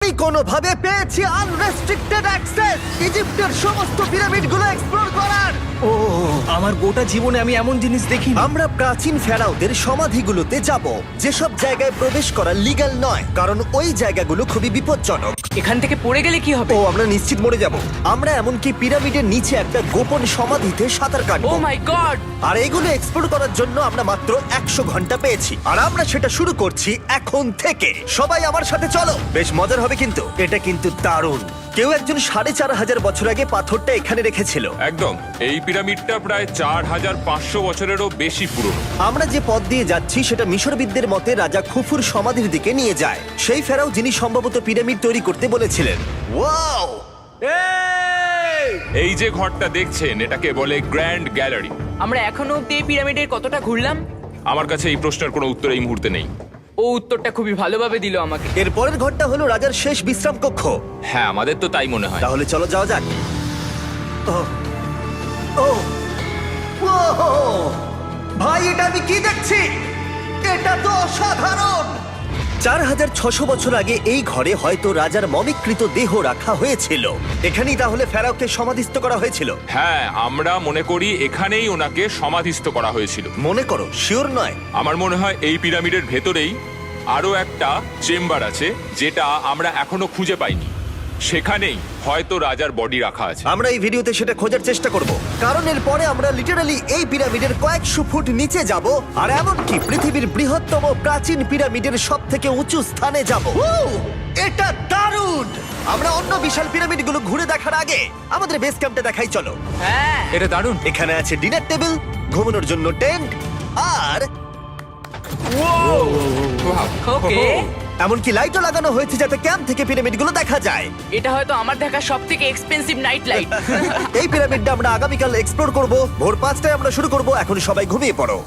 আমি কোনোভাবে পেয়েছি আনরেস্ট্রিক্টেড অ্যাক্সেস ইজিপ্টের সমস্ত পিরামিডগুলো এক্সপ্লোর করার। ও আমার গোটা জীবনে আমি এমন জিনিস দেখিনি। আমরা প্রাচীন ফেরাওদের সমাধিগুলোতে যাব, যেসব জায়গায় প্রবেশ করা লিগ্যাল নয়, কারণ ওই জায়গাগুলো খুবই বিপজ্জনক। এখান থেকে পড়ে গেলে কি হবে? ও আমরা নিশ্চিত মরে যাব। আমরা এমনকি পিরামিডের নিচে একটা গোপন সমাধিতে সাঁতার ও কাটবো। মাই গড! আর এগুলো এক্সপ্লোর করার জন্য আমরা মাত্র 100 ঘন্টা পেয়েছি, আর আমরা সেটা শুরু করছি এখন থেকে। সবাই আমার সাথে চলো, বেশ মজার হবে কিন্তু। এটা কিন্তু দারুণ। কেউ একজন 4500 বছর আগে পাথরটা এখানে রেখেছিল। একদম, এই পিরামিডটা প্রায় 4500 বছরেরও বেশি পুরনো। আমরা যে পথ দিয়ে যাচ্ছি সেটা মিশরবিদদের মতে রাজা খুফুর সমাধির দিকে নিয়ে যায়, সেই ফেরাও যিনি সম্ভবত পিরামিড তৈরি করতে বলেছিলেন। ওয়াও! এই যে ঘরটা দেখছেন এটাকে বলে গ্র্যান্ড গ্যালারি। আমরা এখনো অব্দি এই পিরামিডের কতটা ঘুরলাম? আমার কাছে এই প্রশ্নের কোনো উত্তর এই মুহূর্তে নেই। ও উত্তরটা খুবই ভালোভাবে দিল আমাকে। এর পরের ঘরটা হলো রাজার শেষ বিশ্রাম কক্ষ। হ্যাঁ, আমাদের তো তাই মনে হয়। তাহলে চলো যাওয়া যাক। ওহ! ওহ! ওহো! ভাই, এটা আমি কি দেখছি? এটা তো অসাধারণ। 4600 বছর আগে এই ঘরে হয়তো রাজার মমিকৃত দেহ রাখা হয়েছিল। এখানেই তাহলে ফেরাওকে সমাধিস্থ করা হয়েছিল। হ্যাঁ, আমরা মনে করি এখানেই ওনাকে সমাধিস্থ করা হয়েছিল। মনে করো, শিওর নয়। আমার মনে হয় এই পিরামিডের ভেতরেই আরো একটা চেম্বার আছে যেটা আমরা এখনো খুঁজে পাইনি। সেখানেই হয়তো রাজার বডি রাখা আছে। আমরা এই ভিডিওতে সেটা খোঁজার চেষ্টা করব, কারণ এর পরে আমরা লিটারালি এই পিরামিডের কয়েকশো ফুট নিচে যাব, আর এমনকি পৃথিবীর বৃহত্তম প্রাচীন পিরামিডের সব থেকে উঁচু স্থানে যাব। এটা দারুণ! আমরা অন্য বিশাল পিরামিডগুলো ঘুরে দেখার আগে আমাদের বেস ক্যাম্পটা দেখাই চলো। হ্যাঁ, এটা দারুণ। এখানে আছে ডিনার টেবিল, ঘুমানোর জন্য টেন্ট, আর ওকে। এমনকি লাইটও লাগানো হয়েছে যাতে ক্যাম্প থেকে পিরামিডগুলো দেখা যায়। এটা হয়তো আমার দেখা সবথেকে এক্সপেন্সিভ নাইট লাইট। এই পিরামিডটা আমরা আগামীকাল এক্সপ্লোর করব। ভোর 5টায় আমরা শুরু করব। এখন সবাই ঘুমিয়ে পড়ো।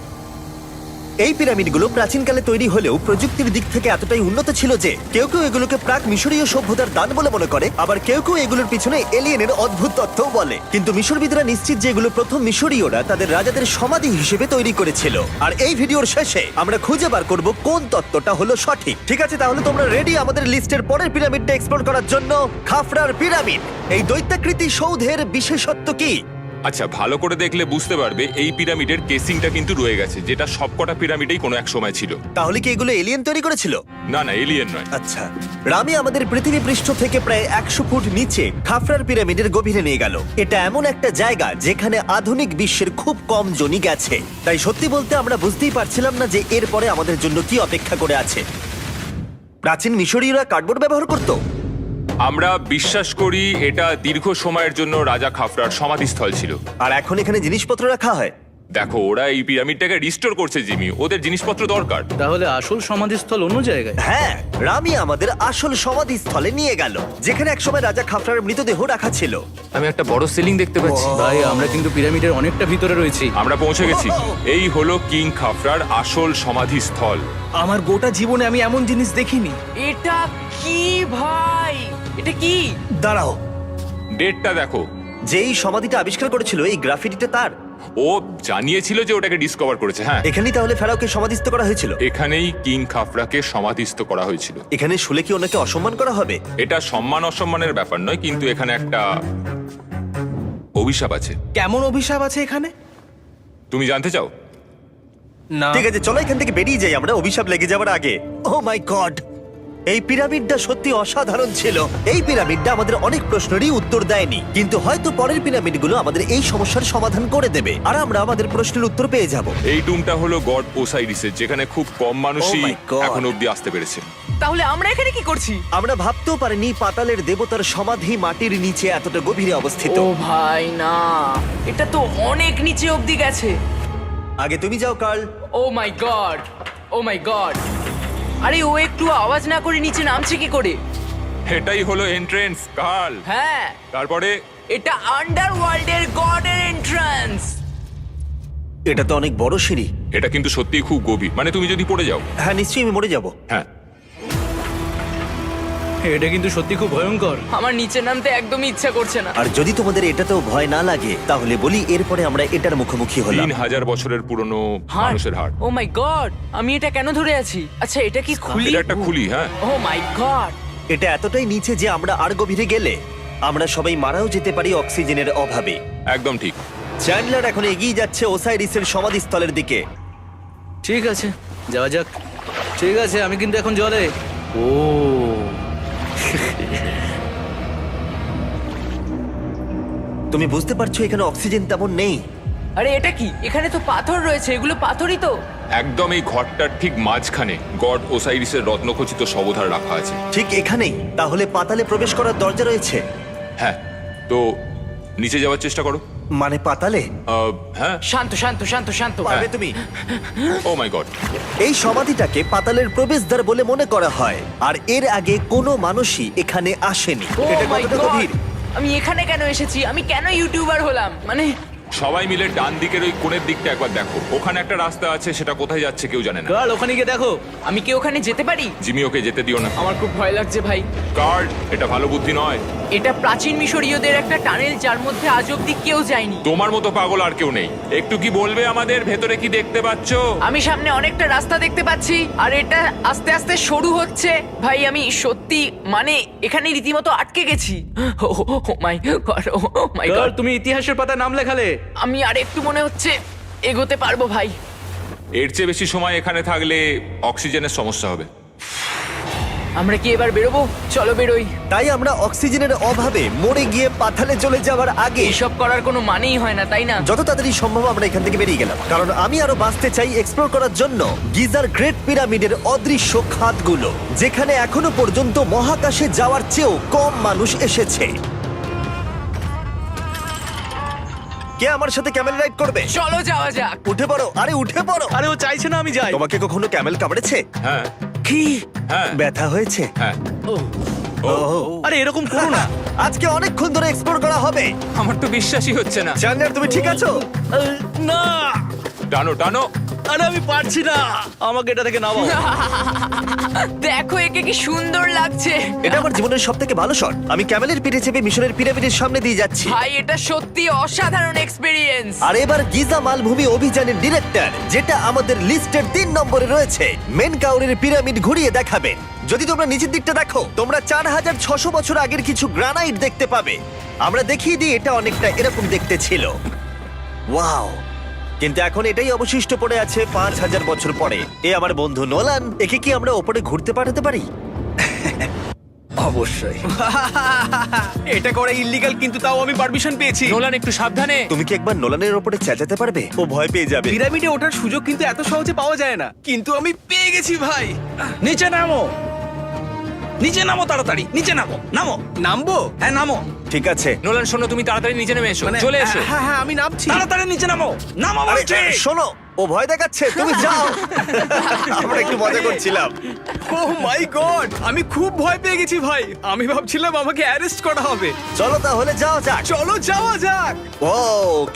এই পিরামিডগুলো প্রাচীনকালে তৈরি হলেও প্রযুক্তির দিক থেকে এতটাই উন্নত ছিল যে কেউ কেউ এগুলোকে প্রাক মিশরীয় সভ্যতার দান বলে মনে করে, আবার কেউ কেউ এগুলোর পিছনে এলিয়েনের অদ্ভুত তথ্যও বলে। কিন্তু মিশরবিদরা নিশ্চিত যে এগুলো প্রথম মিশরীয়রা তাদের রাজাদের সমাধি হিসেবে তৈরি করেছিল। আর এই ভিডিওর শেষে আমরা খুঁজে বার করব কোন তত্ত্বটা হলো সঠিক। ঠিক আছে, তাহলে তোমরা রেডি আমাদের লিস্টের পরের পিরামিডটা এক্সপ্লোর করার জন্য? খাফরার পিরামিড। এই দৈত্যাকৃতি সৌধের বিশেষত্ব কি? আচ্ছা, ভালো করে দেখলে বুঝতে পারবে এই পিরামিডের কেসিংটা কিন্তু রয়ে গেছে, যেটা সবকটা পিরামিডেই কোনো এক সময় ছিল। তাহলে কি এগুলো এলিয়েন তৈরি করেছিল? না না, এলিয়েন নয়। আচ্ছা, রামি আমাদের পৃথিবী পৃষ্ঠ থেকে প্রায় 100 ফুট নিচে খাফরার পিরামিডের গভীরে নিয়ে গেল। এটা এমন একটা জায়গা যেখানে আধুনিক বিশ্বের খুব কম জনই গেছে। তাই সত্যি বলতে আমরা বুঝতেই পারছিলাম না যে এরপরে আমাদের জন্য কি অপেক্ষা করে আছে। প্রাচীন মিশরীয়রা কার্ডবোর্ড ব্যবহার করত। আমরা বিশ্বাস করি এটা দীর্ঘ সময়ের জন্য রাজা খাফরার সমাধিস্থল ছিল। আর এখন এখানে জিনিসপত্র রাখা হয়। দেখো, ওরা এই পিরামিডটাকে রিস্টোর করছে জিমি, ওদের জিনিসপত্র দরকার। তাহলে আসল সমাধিস্থল অন্য জায়গায়? হ্যাঁ, রামি আমাদের আসল সমাধিস্থলে নিয়ে গেল, যেখানে একসময় রাজা খাফরার মৃতদেহ রাখা ছিল। আমি একটা বড় সিলিং দেখতে পাচ্ছি। ভাই, আমরা কিন্তু পিরামিডের অনেকটা ভিতরে রয়েছি। আমরা পৌঁছে গেছি। এই হলো কিং খাফরার আসল সমাধিস্থল। আমার গোটা জীবনে আমি এমন জিনিস দেখিনি। এটা কি ভাই? এটা কি? দাঁড়াও, ডেটটা দেখো। যেই সমাধিটা আবিষ্কার করেছিল এই গ্রাফিটিটা তার। ও জানিয়েছিল যে ওটাকে ডিসকভার করেছে। হ্যাঁ, এখানেই তাহলে ফেরাওকে সমাধিস্থ করা হয়েছিল। এখানেই কিং খাফরাকে সমাধিস্থ করা হয়েছিল। এখানে শুলে কি ওনাকে অসম্মান করা হবে? এটা সম্মান অসম্মানের ব্যাপার নয়, কিন্তু এখানে একটা অভিশাপ আছে। কেমন অভিশাপ আছে এখানে? তুমি জানতে চাও? না। ঠিক আছে, চলো এখান থেকে বেরিয়ে যাই আমরা অভিশাপ লেগে যাওয়ার আগে। ও মাই গড, এই পিরামিডটা সত্যি অসাধারণ ছিল। এই পিরামিডটা আমাদের অনেক প্রশ্নেরই উত্তর দেয়নি, কিন্তু হয়তো পরের পিরামিডগুলো আমাদের এই সমস্যার সমাধান করে দেবে, আর আমরা আমাদের প্রশ্নের উত্তর পেয়ে যাব। এই টুমটা হলো গড ওসাইরিসের, যেখানে খুব কম মানুষই Oh my God! এখন অব্দি আসতে পেরেছে। তাহলে আমরা এখানে কি করছি? আমরা ভাবতেও পারিনি পাতালের দেবতার সমাধি মাটির নিচে এতটা গভীরে অবস্থিত। ও ভাই না, এটা তো অনেক নিচে অব্দি গেছে। আগে তুমি যাও কার্ল। ও মাই গড, ও মাই গড! আরে ও একটু আওয়াজ না করে নিচে নামছে কি করে? এটাই হলো এন্ট্রেন্স, কাল। হ্যাঁ, তারপরে এটা আন্ডারওয়ার্ল্ডের গডের এন্ট্রান্স। এটা তো অনেক বড় সিঁড়ি। এটা কিন্তু সত্যিই খুব গভীর, মানে তুমি যদি পড়ে যাও। হ্যাঁ, নিশ্চয়ই আমি মরে যাব। হ্যাঁ, এটা কিন্তু সত্যি খুব ভয়ঙ্কর। আমার নিচে নামতে একদমই ইচ্ছা করছে না। আর যদি তোমাদের এটাতেও ভয় না লাগে তাহলে বলি এরপরে আমরা এটার মুখোমুখি হলাম। 3000 বছরের পুরনো হার্ট, মানুষের হাড়। ও মাই গড! আমি এটা কেন ধরে আছি? আচ্ছা, এটা কি খুলি? এটা একটা খুলি। হ্যাঁ, ও মাই গড! এটা এতটাই নিচে যে আমরা আর গভীরে গেলে আমরা সবাই মারাও যেতে পারি অক্সিজেনের অভাবে। একদম ঠিক। চ্যান্ডলার এখন এগিয়ে যাচ্ছে ওসাইরিসের সমাধিস্থলের দিকে। ঠিক আছে, যাওয়া যাক। ঠিক আছে, আমি কিন্তু এখন জলে। ও তুমি বুঝতে পারছো এখানে অক্সিজেন তেমন নেই। আরে এটা কি? এখানে তো পাথর রয়েছে, এগুলো পাথরই তো। একদম এই ঘরটার ঠিক মাঝখানে গড ওসাইরিসের রত্নখচিত শবধার রাখা আছে। ঠিক এখানেই তাহলে পাতালে প্রবেশ করার দরজা রয়েছে? হ্যাঁ, তো নিচে যাওয়ার চেষ্টা করো। মানে পাতালে? হ্যাঁ। শান্ত শান্ত শান্ত শান্ত। পারবে তুমি? ও মাই গড। এই সমাধিটাকে পাতালের প্রবেশদ্বার বলে মনে করা হয়, আর এর আগে কোনো মানুষই এখানে আসেনি। Oh এটা my কতটা God! গভীর? আমি এখানে কেন এসেছি? আমি কেন ইউটিউবার হলাম? মানে সবাই মিলে ডান দিকের ওই কোণের দিকটা একবার দেখো। ওখানে একটা রাস্তা আছে, সেটা কোথায় যাচ্ছে কেউ জানে না। কাল ওখানে গিয়ে দেখো। আমি কি ওখানে যেতে পারি? জিমি, ওকে যেতে দিও না। আমার খুব ভয় লাগছে ভাই। কার্ড, এটা ভালো বুদ্ধি নয়। এটা প্রাচীন মিশরীয়দের একটা টানেল যার মধ্যে আজ অব্দি কেউ যায়নি। তোমার মতো পাগল আর কেউ নেই। একটু কি বলবে আমাদের ভেতরে কি দেখতে পাচ্ছো? আমি সামনে অনেকটা রাস্তা দেখতে পাচ্ছি, আর এটা আস্তে আস্তে সরু হচ্ছে। ভাই আমি সত্যি মানে এখানে রীতিমতো আটকে গেছি। ও মাই গড, ও মাই কাল, গড। তুমি ইতিহাসের পাতায় নাম লেখালে। আমি আর একটু মনে হচ্ছে এগোতে পারবো ভাই। এর চেয়ে বেশি সময় এখানে থাকলে অক্সিজেনের সমস্যা হবে। আমরা কি এবার বেরোবো? চলো বেরোই। তাই আমরা অক্সিজেনের অভাবে মরে গিয়ে পাতালে চলে যাওয়ার আগে এসব করার কোনো মানেই হয় না, তাই না? যত তাড়াতাড়ি সম্ভব আমরা এখান থেকে বেরিয়ে গেলাম, কারণ আমি আরো বাঁচতে চাই এক্সপ্লোর করার জন্য গিজার গ্রেট পিরামিডের অদৃশ্য খাতগুলো, যেখানে এখনো পর্যন্ত মহাকাশে যাওয়ার চেয়েও কম মানুষ এসেছে। কে আমার সাথে ক্যামেল রাইড করবে? চলো যাওয়া যাক। উঠে পড়ো, আরে উঠে পড়ো। আরে ও চাইছে না আমি যাই। তোমাকে কখনো ক্যামেল কামড়েছে? হ্যাঁ কি হ্যাঁ ব্যথা হয়েছে? হ্যাঁ। আরে এরকম করো না। আজকে অনেকক্ষণ ধরে এক্সপ্লোর করা হবে। আমার তো বিশ্বাসই হচ্ছে না। জানলার তুমি ঠিক আছো? না, টানো টানো। আরে আমি পারছি না, আমাকে এটা থেকে নামাও। দেখো একে কি সুন্দর লাগছে। এটা আমার জীবনের সব থেকে ভালো শট। আমি ক্যামেলের পিঠে চেপে মিশরের পিরামিডের সামনে দিয়ে যাচ্ছি। ভাই এটা সত্যি অসাধারণ এক্সপেরিয়েন্স। আর এবার গিজা মালভূমি অভিযানের ডিরেক্টর, যেটা আমাদের লিস্টের 3 নম্বরে রয়েছে, মেন কাউরের পিরামিড ঘুরিয়ে দেখাবেন। যদি তোমরা নিচের দিকটা দেখো, তোমরা 4600 বছর আগের কিছু গ্রানাইট দেখতে পাবে। আমরা দেখিয়ে দিই, এটা অনেকটা এরকম দেখতে ছিল। ওয়াও! কিন্তু এখন এটাই অবশিষ্ট পড়ে আছে 5000 বছর পরে। এ আমার বন্ধু নোলান, একে কি আমরা ওপরে ঘুরতে পাঠাতে পারি? অবশ্যই। এটা করা ইল্লিগাল, কিন্তু তাও আমি পারমিশন পেয়েছি। নোলান একটু সাবধানে। তুমি কি একবার নোলানের ওপরে চেঁচাতে পারবে? ও ভয় পেয়ে যাবে। পিরামিডে ওঠার সুযোগ কিন্তু এত সহজে পাওয়া যায় না, কিন্তু আমি পেয়ে গেছি ভাই। নিচে নামো, নিচে নামো, তাড়াতাড়ি নিচে নামো, নামো। নামবো? হ্যাঁ নামো, ঠিক আছে। নোলান শোনো, তুমি তাড়াতাড়ি নিচে নেমে এসো। চলে এসো। হ্যাঁ হ্যাঁ, আমি নামছি। তাড়াতাড়ি নিচে নামো, নামো আরে বলছি। শোনো, ও ভয় দেখাচ্ছে, তুমি যাও। আমরা একটু মজা করছিলাম। ও মাই গড, আমি খুব ভয় পেয়ে গেছি ভাই। আমি ভাবছিলাম আমাকে অ্যারেস্ট করা হবে। চলো তাহলে যাও যাক। চলো যাওয়া যাক। ও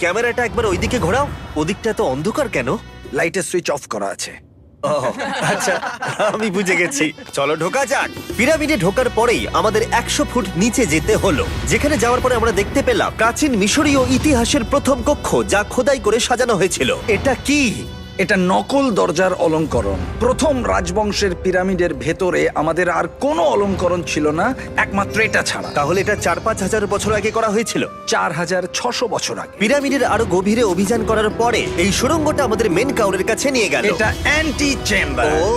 ক্যামেরাটা একবার ওইদিকে ঘোরাও। ওদিকটা তো অন্ধকার কেন? লাইটের সুইচ অফ করা আছে। ও আচ্ছা, আমি বুঝে গেছি। চলো ঢোকা যাক। পিরামিডে ঢোকার পরেই আমাদের 100 ফুট নিচে যেতে হলো, যেখানে যাওয়ার পরে আমরা দেখতে পেলাম প্রাচীন মিশরীয় ইতিহাসের প্রথম কক্ষ, যা খোদাই করে সাজানো হয়েছিল। এটা কি? এটা নকল দরজার অলঙ্করণ। প্রথম রাজবংশের পিরামিডের ভেতরে আমাদের আর কোনো অলঙ্করণ ছিল না, একমাত্র এটা ছাড়া। তাহলে এটা 4-5 হাজার বছর আগে করা হয়েছিল। 4600 বছর আগে। পিরামিডের আরো গভীরে অভিযান করার পরে এই সুড়ঙ্গটা আমাদের মেন কাউরের কাছে নিয়ে গেল। এটা অ্যান্টি চেম্বার। ও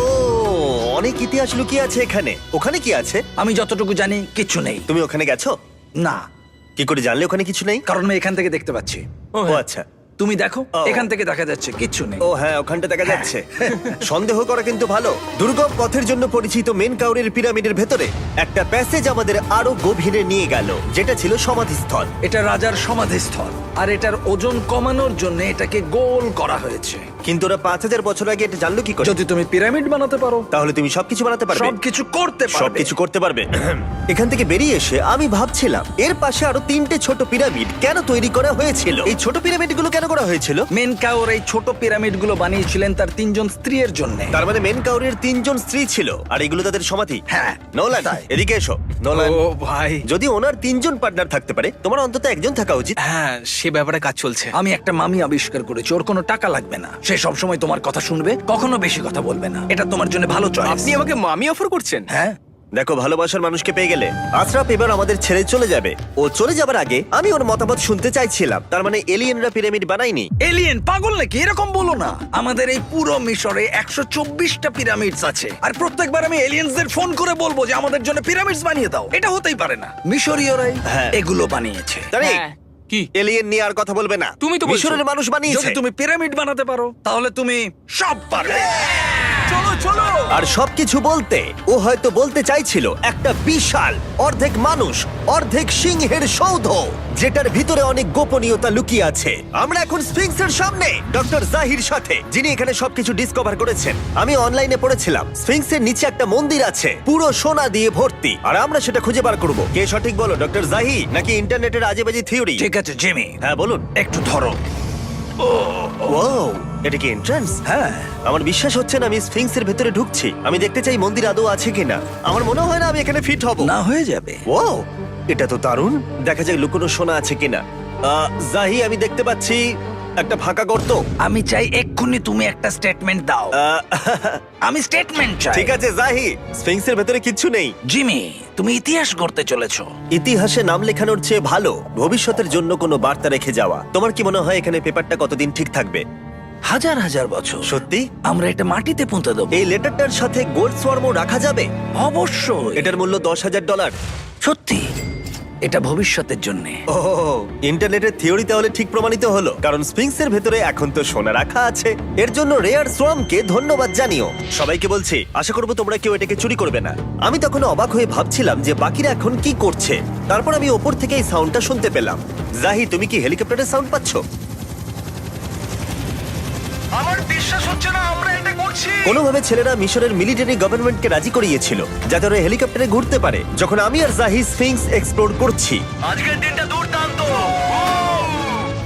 অনেক ইতিহাস লুকিয়ে আছে এখানে। ওখানে কি আছে? আমি যতটুকু জানি কিছু নেই। তুমি ওখানে গেছো? না, কি করে জানলে ওখানে কিছু নেই? কারণ আমি এখান থেকে দেখতে পাচ্ছি। ও আচ্ছা। তুমি দেখো, ও। এখান থেকে দেখা যাচ্ছে কিচ্ছু নেই। ও হ্যাঁ, ওখানটা দেখা যাচ্ছে। সন্দেহ করা কিন্তু ভালো। দুর্গম পথের জন্য পরিচিত মেন কাউরের পিরামিডের ভেতরে একটা প্যাসেজ আমাদের আরো গভীরে নিয়ে গেল, যেটা ছিল সমাধিস্থল। এটা রাজার সমাধিস্থল, আর এটার ওজন কমানোর জন্য এটাকে গোল করা হয়েছে। কিন্তু ওরা 5000 বছর আগে এটা জানলো কি করে? যদি তুমি পিরামিড বানাতে পারো, তাহলে তুমি সবকিছু বানাতে পারবে। সবকিছু করতে পারবে। সবকিছু করতে পারবে। এখান থেকে বেরিয়ে এসে আমি ভাবছিলাম, এর পাশে আরো 3টে ছোট পিরামিড কেন তৈরি করা হয়েছিল? এই ছোট পিরামিডগুলো কেন করা হয়েছিল? মেনকাওর এই ছোট পিরামিডগুলো বানিয়েছিলেন তার 3 জন স্ত্রীর জন্য। তার মানে মেন কাউরের 3 জন স্ত্রী ছিল, আর এগুলো তাদের সমাধি। হ্যাঁ, নোলান, তাই। এদিকে এসো। নোলান, ও ভাই, যদি ওনার 3 জন পার্টনার থাকতে পারে, তোমার অন্তত একজন থাকা উচিত। হ্যাঁ সে ব্যাপারে কাজ চলছে। আমি একটা মামি আবিষ্কার করেছি, ওর কোনো টাকা লাগবে না। সে সব সময় তোমার কথা শুনবে, কখনো বেশি কথা বলবে না। এটা তোমার জন্য ভালো চয়েস। আপনি আমাকে মামি অফার করছেন? হ্যাঁ, দেখো, ভালোবাসার মানুষকে পেয়ে গেলে আশরাফ এবার আমাদের ছেড়ে চলে যাবে। ও চলে যাবার আগে আমি ওর মতামত শুনতে চাইছিলাম। তার মানে এলিয়েনরা পিরামিড বানায়নি? এলিয়েন পাগল নাকি? এরকম বলো না। আমাদের এই পুরো মিশরে 124টা পিরামিডস আছে, আর প্রত্যেকবার আমি এলিয়েন্সদের ফোন করে বলবো যে আমাদের জন্য পিরামিডস বানিয়ে দাও। এটা হতেই পারে না। মিশরীয়রাই হ্যাঁ। এগুলো বানিয়েছে। তারিক, হ্যাঁ। কি? এলিয়েন নিয়ে আর কথা বলবে না। তুমি তো বলছো। মিশরের মানুষ বানিয়েছে। যদি তুমি পিরামিড বানাতে পারো তাহলে তুমি সব পারবে। চলো চলো। আর সবকিছু বলতে ও হয়তো বলতে চাইছিল একটা বিশাল অর্ধেক মানুষ অর্ধেক সিংহের সৌধ, যেটার ভিতরে অনেক গোপনীয়তা লুকিয়ে আছে। আমরা এখন স্ফিংসের সামনে ডক্টর জাহির সাথে, যিনি এখানে সবকিছু ডিসকভার করেছেন। আমি অনলাইনে পড়েছিলাম স্ফিংসের নিচে একটা মন্দির আছে পুরো সোনা দিয়ে ভর্তি, আর আমরা সেটা খুঁজে বার করব। কে সঠিক বলো, ডক্টর জাহি নাকি ইন্টারনেটের আজেবাজি থিওরি? ঠিক আছে জিমি, হ্যাঁ বলুন। একটু ধরো। ও, এটা কি এন্ট্রান্স? হ্যাঁ, আমার বিশ্বাস হচ্ছে না আমি স্ফিংসের ভেতরে ঢুকছি। আমি দেখতে চাই মন্দির আদৌ আছে কিনা। আমার মনে হয় না আমি এখানে ফিট হব। না হয়ে যাবে। ও, এটা তো দারুণ। দেখা যাক লুকোনো সোনা আছে কিনা। জাহি, আমি দেখতে পাচ্ছি একটা ফাঁকা গর্ত। আমি চাই এক্ষুনি তুমি একটা স্টেটমেন্ট দাও। আহ, আমি স্টেটমেন্ট চাই। ঠিক আছে জাহি, স্ফিংসের ভেতরে কিচ্ছু নেই। জিমি, তুমি ইতিহাস করতে চলেছো। ইতিহাসে নাম লেখানোর চেয়ে ভালো ভবিষ্যতের জন্য কোনো বার্তা রেখে যাওয়া। তোমার কি মনে হয় এখানে পেপারটা কতদিন ঠিক থাকবে? হাজার হাজার বছর। সত্যি? আমরা এটা মাটিতে পুঁতে দেবো। এই লেটারটার সাথে গোল্ড সোয়ার্মও রাখা যাবে? অবশ্যই। এটার মূল্য $10,000। সত্যি, এটা ভবিষ্যতের জন্য। ও, ইন্টারনেটের থিওরি তাহলে ঠিক প্রমাণিত হলো, কারণ স্ফিংসের ভেতরে এখন তো সোনা রাখা আছে। এর জন্য রেয়ার সোয়ামকে ধন্যবাদ জানিও। সবাইকে বলছি, আশা করবো তোমরা কেউ এটাকে চুরি করবে না। আমি তখন অবাক হয়ে ভাবছিলাম যে বাকিরা এখন কি করছে। তারপর আমি ওপর থেকে এই সাউন্ডটা শুনতে পেলাম। জাহি, তুমি কি হেলিকপ্টারের সাউন্ড পাচ্ছ? আমার বিশ্বাস হচ্ছে না আমরা এটা করছি। কোনোভাবে ছেলেরা মিশরের মিলিটারি গভর্নমেন্টকে রাজি করিয়েছিল যাতে ওরা হেলিকপ্টারে ঘুরতে পারে যখন আমি আর জাহি স্ফিংস এক্সপ্লোর করছি। আজকের দিনটা দুর্দান্ত।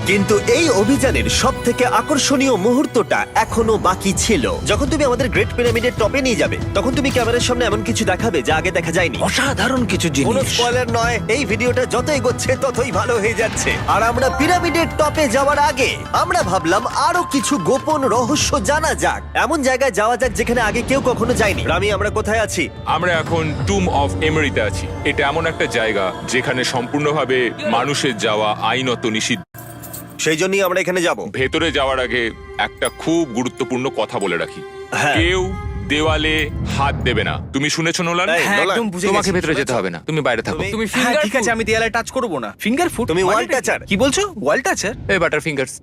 কিন্তু এই অভিযানের সব থেকে আকর্ষণীয় মুহূর্তটা এখনো বাকি ছিল। যখন তুমি আমাদের গ্রেট পিরামিডের টপে নিয়ে যাবে তখন তুমি ক্যামেরার সামনে এমন কিছু দেখাবে যা আগে দেখা যায়নি। অসাধারণ কিছু কোনো জিনিস। স্পয়লার নয়, এই ভিডিওটা যত এগোচ্ছে ততই ভালো হয়ে যাচ্ছে। আর আমরা পিরামিডের টপে যাওয়ার আগে আমরা ভাবলাম আরো কিছু গোপন রহস্য জানা যাক। এমন জায়গায় যাওয়া যাক যেখানে আগে কেউ কখনো যায়নি। রামি, আমরা কোথায় আছি? আমরা এখন টুম অফ এমেরিতে আছি। এটা এমন একটা জায়গা যেখানে সম্পূর্ণভাবে মানুষের যাওয়া আইনত নিষিদ্ধ। সেই জন্যই আমরা এখানে যাব। ভেতরে যাওয়ার আগে একটা খুব গুরুত্বপূর্ণ কথা বলে রাখি, হ্যাঁ। কেউ দেওয়ালে হাত দেবে না। তুমি শুনেছো নোলান? এই, হ্যাঁ, নোলান, একদম বুঝে তোমাকে গেছি। ভেতরে যেতে হবে না, তুমি বাইরে থাকো। তুমি- তুমি হ্যাঁ, ফিঙ্গার ঠিক ঠিক আছে, আমি দেয়ালে টাচ করব না। ফিঙ্গার ফুড তুমি wall toucher। কি বলছো? ওয়াল টাচার? এই বাটার ফিঙ্গারস।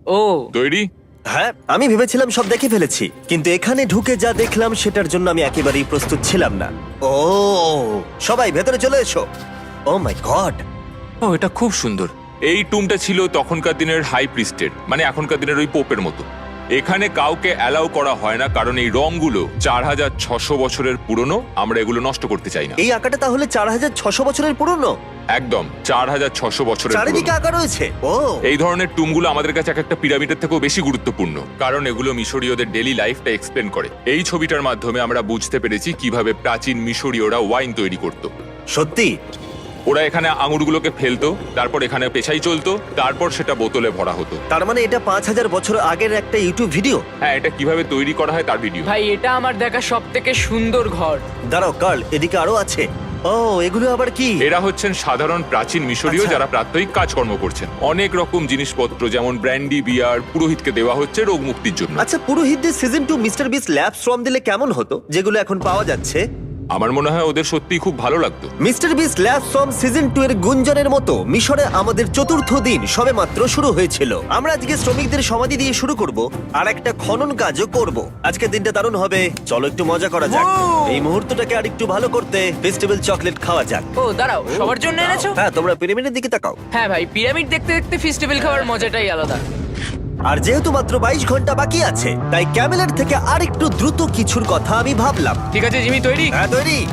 ও তৈরি? হ্যাঁ, আমি ভেবেছিলাম সব দেখে ফেলেছি, কিন্তু এখানে ঢুকে যা দেখলাম সেটার জন্য আমি একেবারেই প্রস্তুত ছিলাম না। ও, সবাই ভেতরে চলে এসো। ও মাই গড, ও, এটা খুব সুন্দর। এই টুমটা ছিল তখনকার দিনের হাই প্রিস্টের, মানে এখনকার দিনের ওই পোপের মতো। এখানে কাউকে অ্যালাউ করা হয় না, কারণ এই রংগুলো 4600 বছরের পুরনো। আমরা এগুলো নষ্ট করতে চাই না। এই আঁকাটা তাহলে 4600 বছরের পুরনো? একদম 4600 বছরের চারিদিকে পুরনো। আঁকা রয়েছে। ও, এই ধরনের টুমগুলো আমাদের কাছে এক একটা পিরামিডের থেকেও বেশি গুরুত্বপূর্ণ, কারণ এগুলো মিশরীয়দের ডেইলি লাইফটা এক্সপ্লেন করে। এই ছবিটার মাধ্যমে আমরা বুঝতে পেরেছি কিভাবে প্রাচীন মিশরীয়রা ওয়াইন তৈরি করত। সত্যি? ওরা এখানে আঙুরগুলোকে ফেলতো, তারপর এখানে পেশাই চলতো, তারপর সেটা বোতলে ভরা হতো। তার মানে এটা 5000 বছর আগের একটা ইউটিউব ভিডিও? হ্যাঁ, এটা কিভাবে তৈরি করা হয় তার ভিডিও। ভাই, এটা আমার দেখা সব থেকে সুন্দর ঘর। দাঁড়াও কার্ল, এদিকে আরো আছে। ও, এগুলো আবার কি? এরা হচ্ছেন সাধারণ প্রাচীন মিশরীয় আচ্ছা। যারা প্রাত্যহিক কাজকর্ম করছেন। অনেক রকম জিনিসপত্র যেমন ব্র্যান্ডি, বিয়ার পুরোহিতকে দেওয়া হচ্ছে রোগ মুক্তির জন্য। আচ্ছা, পুরোহিতদের সিজন 2 মিস্টার বিস ল্যাব শ্রম দিলে কেমন হতো, যেগুলো এখন পাওয়া যাচ্ছে? আমার মনে হয় ওদের সত্যিই খুব ভালো লাগতো। মিস্টার বিস ল্যাব শ্রম সিজন 2 এর গুঞ্জনের মতো মিশরে আমাদের চতুর্থ দিন সবেমাত্র শুরু হয়েছিল। আমরা আজকে শ্রমিকদের সমাধি দিয়ে শুরু করব আর একটা খনন কাজও করব। আজকের দিনটা দারুণ হবে, চলো একটু মজা করা যাক। এই মুহূর্তটাকে আর একটু ভালো করতে ফেস্টিভ্যাল চকলেট খাওয়া যাক। ও দাঁড়াও, সবার জন্য এনেছো? হ্যাঁ, তোমরা পিরামিডের দিকে তাকাও। হ্যাঁ ভাই, পিরামিড দেখতে দেখতে ফেস্টিভ্যাল খাওয়ার মজাটাই আলাদা। আর যেহেতু মাত্র 22 ঘন্টা বাকি আছে তাই ক্যামেলের থেকে আরেকটু দ্রুত কিছুর কথা আমি ভাবলাম। ঠিক আছে জিমি, তৈরি? হ্যাঁ, তৈরি।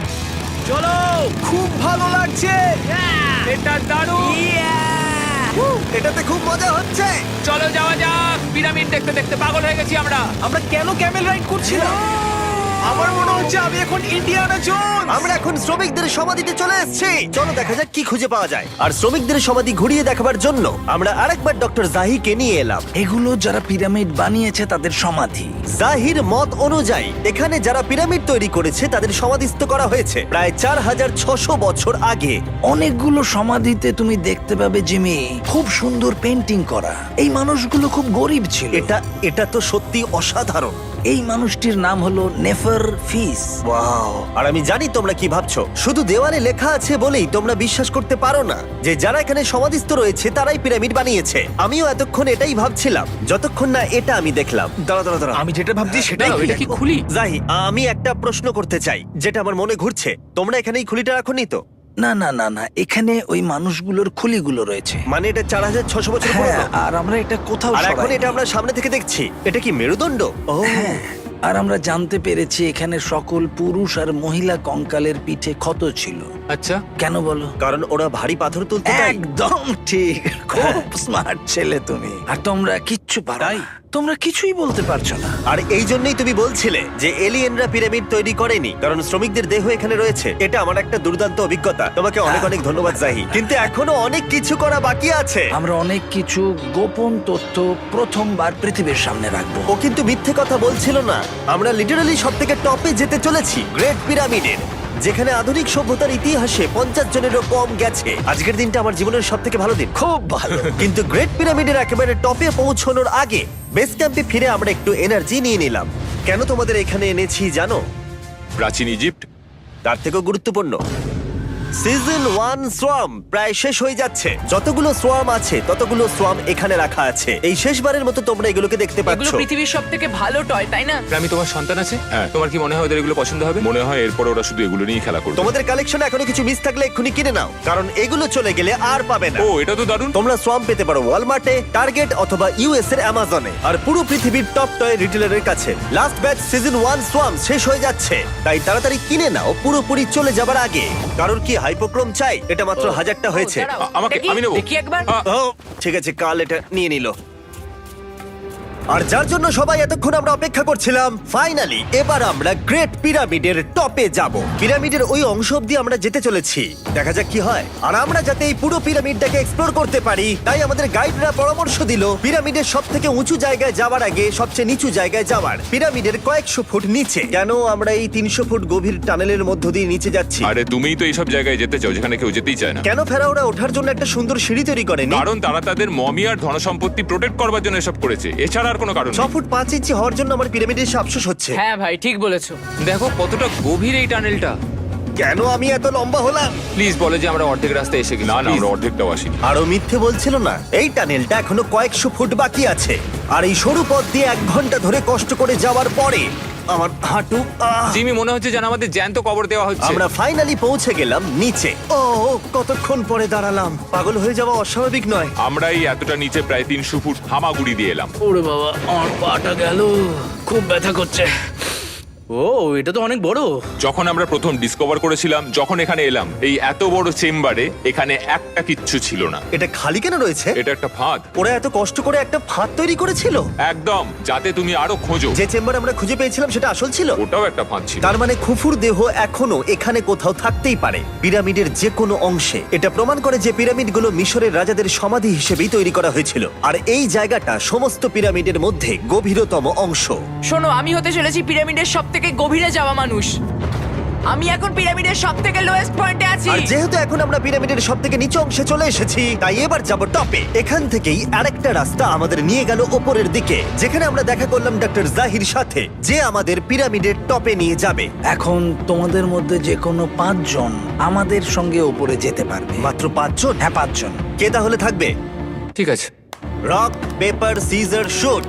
চলো, খুব ভালো লাগছে। এটা দারুণ। এটাতে খুব মজা হচ্ছে। চলো যাওয়া যাক। পিরামিড দেখতে দেখতে পাগল হয়ে গেছি আমরা। আমরা কেন ক্যামেল রাইড করছিলাম? আমার মনে হচ্ছে আমি এখন ইন্ডিয়ানা জোনস। আমরা এখন শ্রমিকদের সমাধিতে চলে এসেছি। চলো দেখা যাক কি খুঁজে পাওয়া যায়। আর শ্রমিকদের সমাধি ঘুরিয়ে দেখাবার জন্য আমরা আরেকবার ডক্টর জাহিকে নিয়ে এলাম। এগুলো যারা পিরামিড বানিয়েছে তাদের সমাধি। জাহির মত অনুযায়ী এখানে যারা পিরামিড তৈরি করেছে তাদের সমাধিস্থ করা হয়েছে প্রায় 4600 বছর আগে। অনেকগুলো সমাধিতে তুমি দেখতে পাবে জিমি খুব সুন্দর পেন্টিং করা। এই মানুষগুলো খুব গরিব ছিল। এটা তো সত্যি অসাধারণ। এই মানুষটির নাম হলো নেফার ফিস। ওয়াও! আর আমি জানি তোমরা কি ভাবছো। শুধু দেওয়ালে লেখা আছে বলেই তোমরা বিশ্বাস করতে পারো না যে যারা এখানে সমাধিস্থ রয়েছে তারাই পিরামিড বানিয়েছে। আমিও এতক্ষণ এটাই ভাবছিলাম যতক্ষণ না এটা আমি দেখলাম। দাঁড়া। আমি যেটা ভাবছি সেটাই এটা কি খুলি? জাহি, আমি একটা প্রশ্ন করতে চাই যেটা আমার মনে ঘুরছে। তোমরা এখানে এই খুলিটা রাখোনি তো? না, এখানে ওই মানুষগুলোর খুলিগুলো রয়েছে। মানে এটা 4600 বছর হ্যাঁ, পুরনো। আর আমরা এটা কোথাও আর এখন সরাইনি। এটা আমরা সামনে থেকে দেখছি। এটা কি মেরুদণ্ড? ও হ্যাঁ, আর আমরা জানতে পেরেছি এখানে সকল পুরুষ আর মহিলা কঙ্কালের পিঠে ক্ষত ছিল। আচ্ছা, কেন বলো? কারণ ওরা ভারী পাথর তুলতে তাই। একদম ঠিক, খুব স্মার্ট ছেলে তুমি। আর তোমরা কিচ্ছু পারো না। তোমরা কিছুই বলতে পারছো না। আর এই জন্যই তুমি বলছিলে যে এলিয়েনরা পিরামিড তৈরি করেনি কারণ শ্রমিকদের দেহ এখানে রয়েছে। এটা আমার একটা দুর্দান্ত অভিজ্ঞতা। তোমাকে অনেক অনেক ধন্যবাদ জাহি। কিন্তু এখনো অনেক কিছু করা বাকি আছে। আমরা অনেক কিছু গোপন তথ্য প্রথমবার পৃথিবীর সামনে রাখবো। ও কিন্তু মিথ্যে কথা বলছিল না। আমরা লিটারালি সব থেকে টপে যেতে চলেছি, গ্রেট পিরামিডের, যেখানে আধুনিক সভ্যতার ইতিহাসে 50 জনেরও কম গেছে। আজকের দিনটা আমার জীবনের সব থেকে ভালো দিন। খুব ভালো। কিন্তু গ্রেট পিরামিডের একেবারে টপে পৌঁছানোর আগে বেস ক্যাম্পে ফিরে আমরা একটু এনার্জি নিয়ে নিলাম। কেন তোমাদের এখানে এনেছি জানো? প্রাচীন ইজিপ্ট। তার থেকেও গুরুত্বপূর্ণ, সিজন 1 সোয়াম প্রায় শেষ হয়ে যাচ্ছে। যতগুলো সোয়াম আছে ততগুলো সোয়াম এখানে রাখা আছে। এই শেষবারের মতো তোমরা এগুলোকে দেখতে এগুলো পাচ্ছ। পৃথিবীর সব থেকে ভালো টয়, তাই না? আমি তোমার সন্তান আছে, হ্যাঁ। তোমার কি মনে হয় ওদের এগুলো পছন্দ হবে? মনে হয় এরপর ওরা শুধু এগুলো নিয়ে খেলা করবে। তোমাদের কালেকশনে এখনো কিছু মিস থাকলে এক্ষুনি কিনে নাও, কারণ এগুলো চলে গেলে আর পাবে না। ও, এটা তো দারুণ। তোমরা সোয়াম পেতে পারো ওয়ালমার্টে, টার্গেট অথবা ইউএস এর অ্যামাজনে, আর পুরো পৃথিবীর টপ টয় রিটেলারের কাছে। লাস্ট ব্যাচ সিজন 1 সোয়াম শেষ হয়ে যাচ্ছে, তাই তাড়াতাড়ি কিনে নাও পুরোপুরি চলে যাবার আগে। কারণ কি হাইপোক্রোম চাই? এটা মাত্র 1000টা হয়েছে। দাঁড়াও, আমাকে- এটা কি? আমি নেবো। দেখি একবার। ও ঠিক আছে, কাল এটা নিয়ে নিল। আর যার জন্য সবাই এতক্ষণ আমরা অপেক্ষা করছিলাম, ফাইনালি এবার আমরা গ্রেট পিরামিডের টপে যাব। পিরামিডের ওই অংশ অব্দি আমরা যেতে চলেছি, দেখা যাক কি হয়। আর আমরা যাতে এই পুরো পিরামিডটাকে এক্সপ্লোর করতে পারি, তাই আমাদের গাইডরা পরামর্শ দিল পিরামিডের সব থেকে উঁচু জায়গায় যাওয়ার আগে সবচেয়ে নিচু জায়গায় যাওয়ার, পিরামিডের কয়েকশো ফুট নিচে। কেন আমরা এই 300 ফুট গভীর টানেলের মধ্য দিয়ে নিচে যাচ্ছি? আরে তুমিই তো এইসব জায়গায় যেতে চাও যেখানে কেউ যেতেই চায় না। কেন ফেরাওরা ওঠার জন্য একটা সুন্দর সিঁড়ি তৈরি করেনি? কারণ তারা তাদের মমি আর ধনসম্পত্তি প্রোটেক্ট করবার জন্য এসব করেছে, এছাড়া আর কোনো কারণ 6 নেই। ফুট 5 ইঞ্চি হওয়ার জন্য আমার পিরামিডের এসে আফসোস হচ্ছে। হ্যাঁ ভাই, ঠিক বলেছো। দেখো কতটা গভীর এই টানেলটা। কেন আমি এত লম্বা হলাম? প্লিজ বলে যে আমরা অর্ধেক রাস্তায় এসে গেছি। না, আমরা অর্ধেকটাও আসিনি। আরো মিথ্যে বলছিল না। এই টানেলটা এখনো কয়েকশো ফুট বাকি আছে, আর এই সরু পথ দিয়ে 1 ঘন্টা ধরে কষ্ট করে যাওয়ার পরে আমার হাঁটু জিমি, মনে হচ্ছে যেন আমাদের জ্যান্ত কবর দেওয়া হচ্ছে। আমরা ফাইনালি পৌঁছে গেলাম নিচে। ও কতক্ষণ পরে দাঁড়ালাম, পাগল হয়ে যাওয়া অস্বাভাবিক নয়। আমরা এই এতটা নিচে প্রায় 300 ফুট হামাগুড়ি দিয়ে এলাম। ওরে বাবা, আমার পাটা গেল, খুব ব্যথা করছে। ও, এটা তো অনেক বড়। যখন আমরা প্রথম ডিসকভার করেছিলাম, যখন এখানে এলাম, এই এত বড় চেম্বারে এখানে একটা কিচ্ছু ছিল না। এটা খালি কেন রয়েছে? এটা একটা ফাঁদ। ওরা এত কষ্ট করে একটা ফাঁদ তৈরি করেছিল একদম, যাতে তুমি আরো খোঁজো। যে চেম্বার আমরা খুঁজে পেয়েছিলাম সেটা আসল ছিল। ওটাও একটা ফাঁদ ছিল। তার মানে খুফুর দেহ এখনো এখানে কোথাও থাকতেই পারে, পিরামিডের যে কোনো অংশে। এটা প্রমাণ করে যে পিরামিডগুলো মিশরের রাজাদের সমাধি হিসেবেই তৈরি করা হয়েছিল, আর এই জায়গাটা সমস্ত পিরামিডের মধ্যে গভীরতম অংশ। শোনো, আমি হতে চলেছি পিরামিডের সব থেকে গভীরে যাওয়া মানুষ। আমি এখন পিরামিডের সব থেকে লোয়েস্ট পয়েন্টে আছি। আর যেহেতু এখন আমরা পিরামিডের সব থেকে নিচু অংশে চলে এসেছি, তাই এবার যাব টপে। এখান থেকেই আরেকটা রাস্তা আমাদের নিয়ে গেল ওপরের দিকে, যেখানে আমরা দেখা করলাম ডক্টর জাহির সাথে, যে আমাদের পিরামিডের টপে নিয়ে যাবে। এখন তোমাদের মধ্যে যে কোনো 5 জন আমাদের সঙ্গে উপরে যেতে পারবে। মাত্র 5 জন? হ্যাঁ, 5 জন। কে তাহলে থাকবে? ঠিক আছে। Rock paper scissor shoot.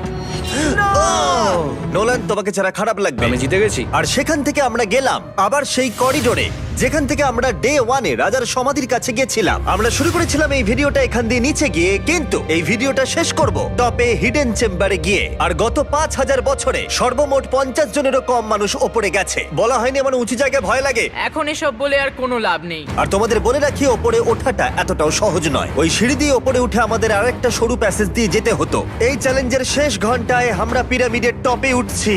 Nolan, তোমাকে ছাড়া খারাপ লাগবে। আমি জিতে গেছি। আর সেখান থেকে আমরা গেলাম আবার সেই করিডোরে যেখান থেকে আমরা ডে 1-এ রাজার সমাধির কাছে গেছিলাম। আমরা শুরু করেছিলাম এই ভিডিওটা এখান দিয়ে নিচে গিয়ে, কিন্তু এই ভিডিওটা শেষ করব টপে হিডেন চেম্বারে গিয়ে। আর গত 5000 বছরে সর্বমোট 50 জনেরও কম মানুষ ওপরে গেছে। বলা হয়নি আমার উঁচু জায়গায় ভয় লাগে। এখন এসব বলে আর কোনো লাভ নেই। আর তোমাদের বলে রাখি, ওপরে ওঠাটা এতটাও সহজ নয়। ওই সিঁড়ি দিয়ে ওপরে উঠে আমাদের আরেকটা সরু প্যাসেজ দিয়ে যেতে হতো। এই চ্যালেঞ্জের শেষ ঘন্টায় আমরা পিরামিডের টপে উঠছি।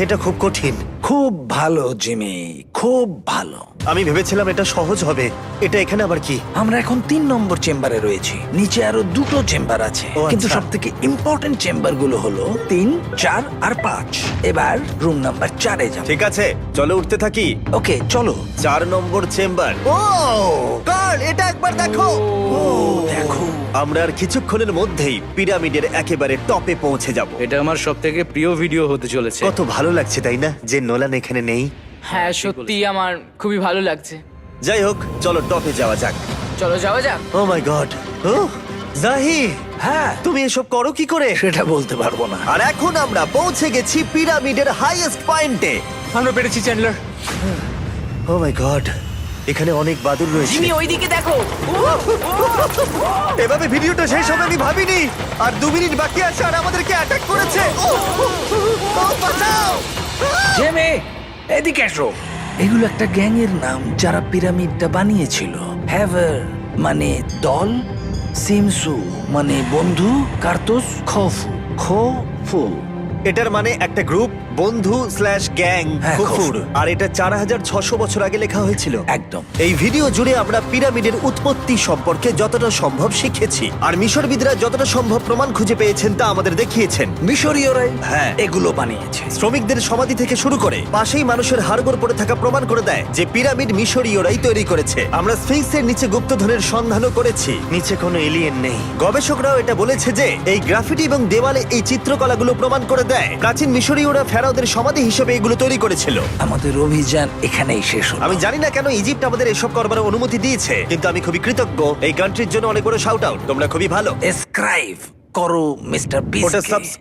এটা খুব কঠিন। খুব ভালো জিমি, খুব ভালো। আমি ভেবেছিলাম এটা সহজ হবে। এটা এখানে আবার কি? আমরা এখন 3 নম্বর চেম্বারে রয়েছি। নিচে আরো 2টো চেম্বার আছে, ও, কিন্তু আচ্ছা। সব থেকে ইম্পর্টেন্ট চেম্বার গুলো হলো 3, 4 আর 5। এবার রুম নাম্বার 4-এ যাবো। ঠিক আছে, চলো উঠতে থাকি। ওকে চলো। 4 নম্বর চেম্বার। ও কার্ল, এটা একবার দেখো। দেখো, আমরা আর কিছুক্ষণের মধ্যেই পিরামিডের একেবারে টপে পৌঁছে যাব। এটা আমার সব থেকে প্রিয় ভিডিও হতে চলেছে। কত ভালো লাগছে তাই না, যে নোলান এখানে নেই। হ্যাঁ সত্যি আমার খুবই ভালো লাগছে। যাই হোক, চলো টপে যাওয়া যাক। চলো যাওয়া যাক। ও মাই গড, ও জাহি, হ্যাঁ তুমি এসব করো কি করে? সেটা বলতে পারবো না। আর এখন আমরা পৌঁছে গেছি পিরামিডের হাইয়েস্ট পয়েন্টে। আমরা পেরেছি চ্যান্ডলার। ও মাই গড, এখানে অনেক বাদুড় রয়েছে। জিমি ওইদিকে দেখো। এভাবে ভিডিওটা শেষ হবে আমি ভাবিনি। আর 2 মিনিট বাকি আছে আর আমাদেরকে অ্যাটাক করেছে। ও, বাঁচাও! জেমে, এদিকে এসো। এগুলো একটা গ্যাং এর নাম যারা পিরামিডটা বানিয়েছিল। হ্যাভার মানে দল, সিমসু মানে বন্ধু, কার্তুস খোফু। এটার মানে একটা গ্রুপ, বন্ধু স্ল্যাশ গ্যাং, হ্যাঁ, কুকুর। খুফুর। আর এটা 4600 বছর আগে লেখা হয়েছিল। একদম। এই ভিডিও জুড়ে আমরা পিরামিডের উৎপত্তি সম্পর্কে যতটা সম্ভব শিখেছি, আর মিশরবিদরা যতটা সম্ভব প্রমাণ খুঁজে পেয়েছেন তা আমাদের দেখিয়েছেন। মিশরীয়রাই হ্যাঁ। এগুলো বানিয়েছে। শ্রমিকদের সমাধি থেকে শুরু করে পাশেই মানুষের হাড়গোড় পড়ে থাকা প্রমাণ করে দেয় যে পিরামিড মিশরীয়রাই তৈরি করেছে। আমরা স্ফিংসের নিচে গুপ্তধনের সন্ধানও করেছি, নিচে কোনো এলিয়েন নেই। গবেষকরাও এটা বলেছে যে এই গ্রাফিটি এবং দেওয়ালে এই চিত্রকলাগুলো প্রমাণ করে দেয় প্রাচীন মিশরীয়রা ফেরাওদের সমাধি হিসেবে এগুলো তৈরি করেছিল। আমাদের অভিযান এখানেই শেষ হলো। আমি জানি না কেন ইজিপ্ট আমাদের এসব করবার অনুমতি দিয়েছে, কিন্তু আমি খুবই কৃতজ্ঞ। এই কান্ট্রির জন্য অনেক বড় শাউট আউট, তোমরা খুবই ভালো। এসক্রাইব করো মিস্টার ওটা বিস্ট।